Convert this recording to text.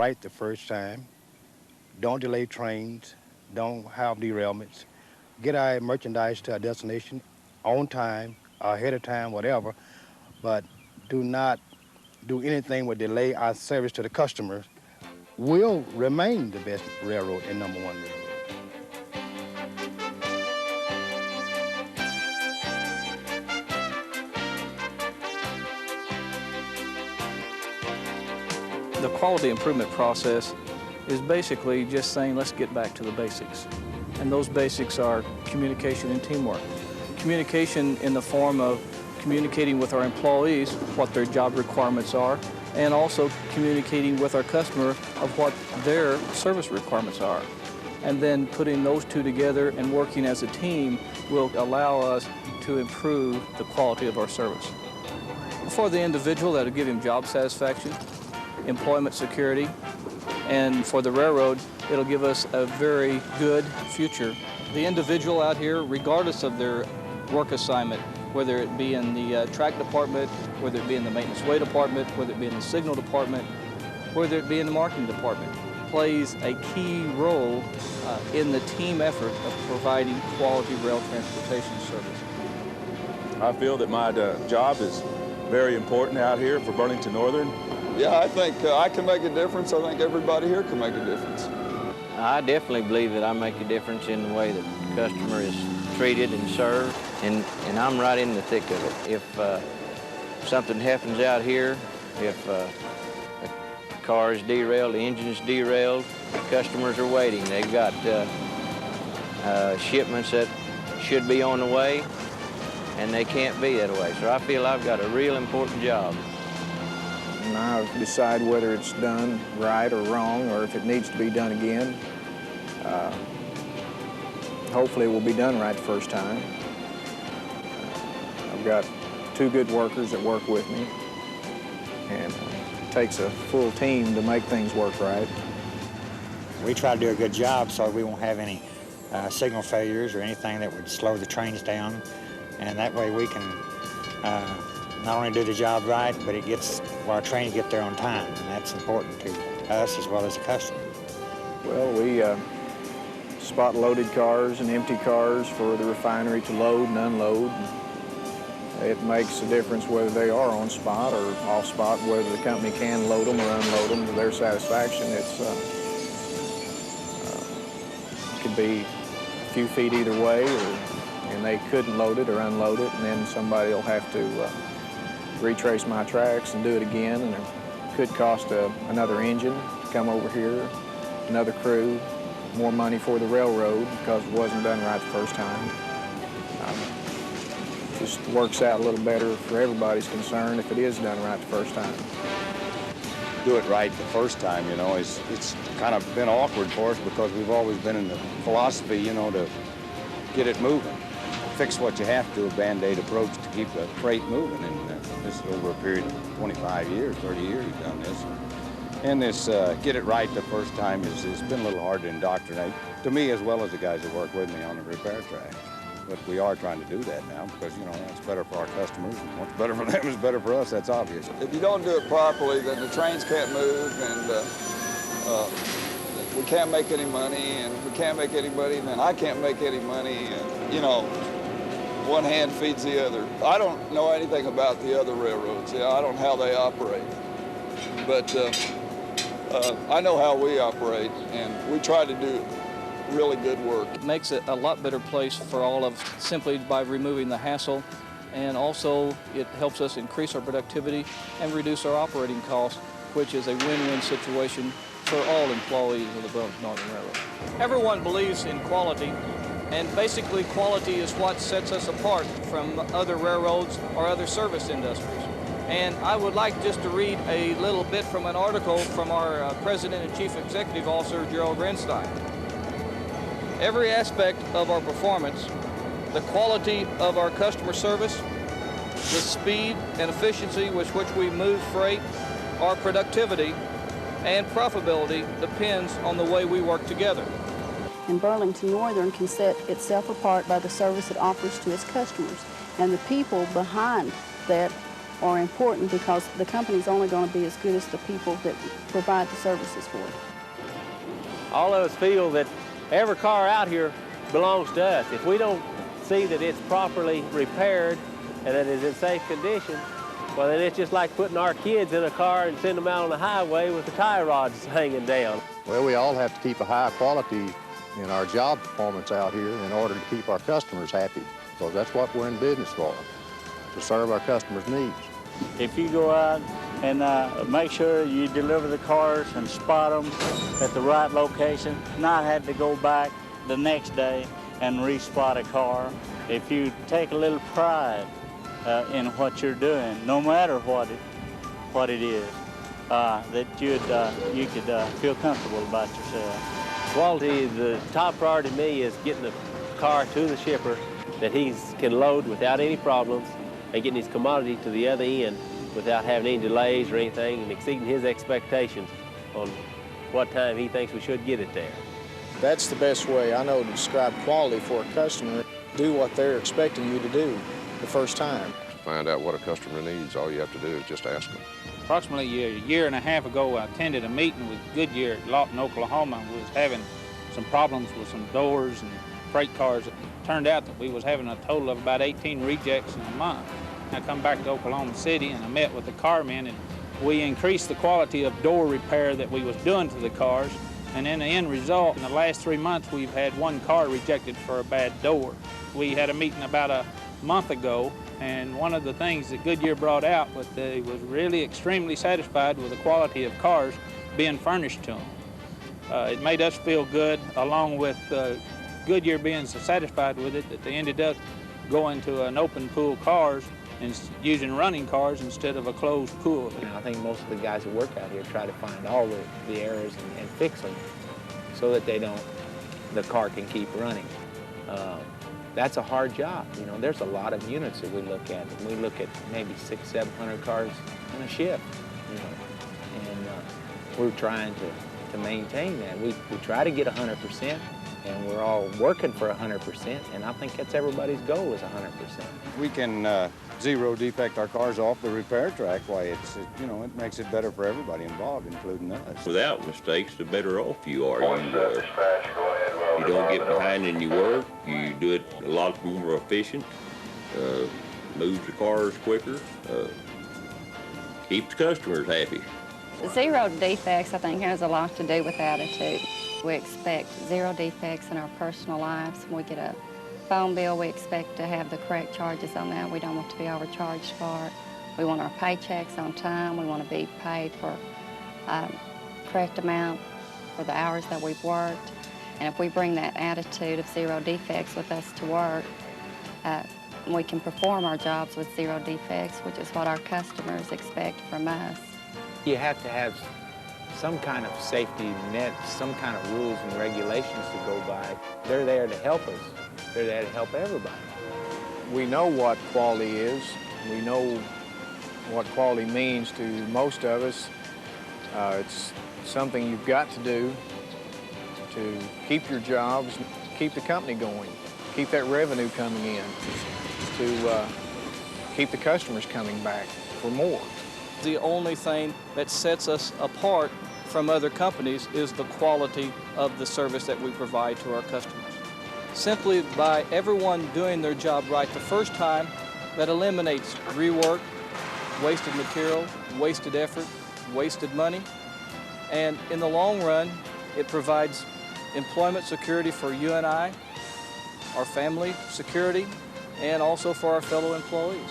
right the first time, don't delay trains, don't have derailments, get our merchandise to our destination on time, ahead of time, whatever, but do not do anything would delay our service to the customers, will remain the best railroad and #1 railroad. The quality improvement process is basically just saying, let's get back to the basics. And those basics are communication and teamwork. Communication in the form of communicating with our employees what their job requirements are, and also communicating with our customer of what their service requirements are. And then putting those two together and working as a team will allow us to improve the quality of our service. For the individual, that'll give him job satisfaction, employment security, and for the railroad, it'll give us a very good future. The individual out here, regardless of their work assignment, whether it be in the track department, whether it be in the maintenance way department, whether it be in the signal department, whether it be in the marketing department, plays a key role in the team effort of providing quality rail transportation service. I feel that my job is very important out here for Burlington Northern. Yeah, I think I can make a difference. I think everybody here can make a difference. I definitely believe that I make a difference in the way that the customer is treated and served, and I'm right in the thick of it. If something happens out here, if a car is derailed, the engine's derailed, the customers are waiting. They've got shipments that should be on the way, and they can't be that way. So I feel I've got a real important job. And I decide whether it's done right or wrong, or if it needs to be done again. Hopefully it will be done right the first time. I've got 2 good workers that work with me, and it takes a full team to make things work right. We try to do a good job so we won't have any signal failures or anything that would slow the trains down, and that way we can not only do the job right, but our trains get there on time, and that's important to us as well as the customer. Well, we spot loaded cars and empty cars for the refinery to load and unload. It makes a difference whether they are on spot or off spot, whether the company can load them or unload them to their satisfaction. It could be a few feet either way, and they couldn't load it or unload it, and then somebody will have to retrace my tracks and do it again, and it could cost another engine to come over here, another crew, more money for the railroad because it wasn't done right the first time. Just works out a little better for everybody's concerned if it is done right the first time. Do it right the first time, you know, it's kind of been awkward for us because we've always been in the philosophy, you know, to get it moving. Fix what you have to, a Band-Aid approach to keep the freight moving. And this is over a period of 25 years, 30 years we've done this. And this get it right the first time it's been a little hard to indoctrinate, to me as well as the guys that work with me on the repair track. But we are trying to do that now because, you know, that's better for our customers. And what's better for them is better for us, that's obvious. If you don't do it properly, then the trains can't move, and we can't make any money, and if we can't make any money, then I can't make any money, and, you know, one hand feeds the other. I don't know anything about the other railroads. Yeah, I don't know how they operate. But I know how we operate, and we try to do really good work. It makes it a lot better place for all of simply by removing the hassle, and also it helps us increase our productivity and reduce our operating costs, which is a win-win situation for all employees of the Burlington Northern Railroad. Everyone believes in quality, and basically quality is what sets us apart from other railroads or other service industries. And I would like just to read a little bit from an article from our President and Chief Executive Officer, Gerald Renstein. Every aspect of our performance, the quality of our customer service, the speed and efficiency with which we move freight, our productivity, and profitability depends on the way we work together. And Burlington Northern can set itself apart by the service it offers to its customers. And the people behind that are important because the company's only going to be as good as the people that provide the services for it. All of us feel that every car out here belongs to us. If we don't see that it's properly repaired and that it's in safe condition, well, then it's just like putting our kids in a car and sending them out on the highway with the tie rods hanging down. Well, we all have to keep a high quality in our job performance out here in order to keep our customers happy, because that's what we're in business for, to serve our customers' needs. If you go out and make sure you deliver the cars and spot them at the right location, not have to go back the next day and re-spot a car. If you take a little pride in what you're doing, no matter what it is, that you could feel comfortable about yourself. Quality, the top priority to me is getting the car to the shipper that he can load without any problems and getting his commodity to the other end without having any delays or anything and exceeding his expectations on what time he thinks we should get it there. That's the best way I know to describe quality for a customer. Do what they're expecting you to do the first time. To find out what a customer needs, all you have to do is just ask them. Approximately a year and a half ago, I attended a meeting with Goodyear at Lawton, Oklahoma. We was having some problems with some doors and freight cars. It turned out that we was having a total of about 18 rejects in a month. I come back to Oklahoma City and I met with the carmen, and we increased the quality of door repair that we was doing to the cars. And in the end result, in the last 3 months, we've had one car rejected for a bad door. We had a meeting about a month ago, and one of the things that Goodyear brought out was they was really extremely satisfied with the quality of cars being furnished to them. It made us feel good, along with Goodyear being so satisfied with it that they ended up going to an open pool cars and using running cars instead of a closed pool. I think most of the guys that work out here try to find all the errors and fix them so that the car can keep running. That's a hard job. You know, there's a lot of units that we look at. And we look at maybe 600, 700 cars in a shift, you know, and we're trying to maintain that. We try to get 100%, and we're all working for 100%, and I think that's everybody's goal is 100%. We can zero defect our cars off the repair track. Why, it makes it better for everybody involved, including us. Without mistakes, the better off you are. You don't get behind in your work. You do it a lot more efficient. Moves the cars quicker. Keeps the customers happy. Zero defects, I think, has a lot to do with attitude. We expect zero defects in our personal lives. When we get a phone bill, we expect to have the correct charges on that. We don't want to be overcharged for it. We want our paychecks on time. We want to be paid for correct amount for the hours that we've worked. And if we bring that attitude of zero defects with us to work, we can perform our jobs with zero defects, which is what our customers expect from us. You have to have some kind of safety net, some kind of rules and regulations to go by. They're there to help us. They're there to help everybody. We know what quality is. We know what quality means to most of us. It's something you've got to do to keep your jobs, keep the company going, keep that revenue coming in, to keep the customers coming back for more. The only thing that sets us apart from other companies is the quality of the service that we provide to our customers. Simply by everyone doing their job right the first time, that eliminates rework, wasted material, wasted effort, wasted money, and in the long run, it provides employment security for you and I, our family security, and also for our fellow employees.